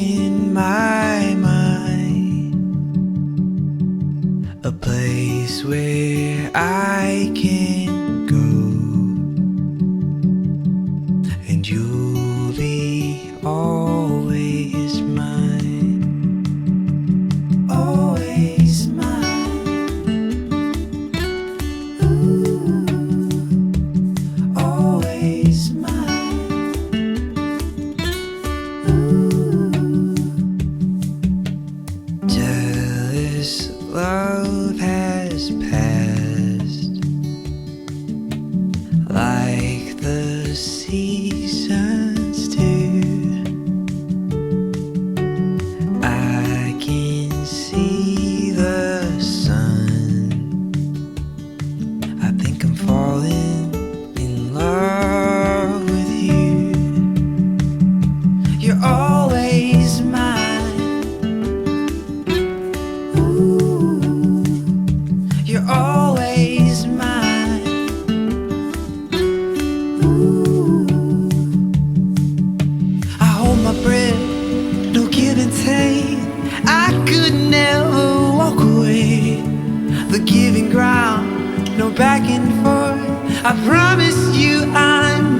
in my mind, a place where I can go, and you'll be always mine, always mine. Ooh, always mine. Ooh. Jealous love has passed like the seasons do. I can see the sun. I think I'm falling in love with you. You're always mine. Ooh, you're always mine. Ooh, I hold my breath, no give and take. I could never walk away. The giving ground, no back and forth. I promise you I'm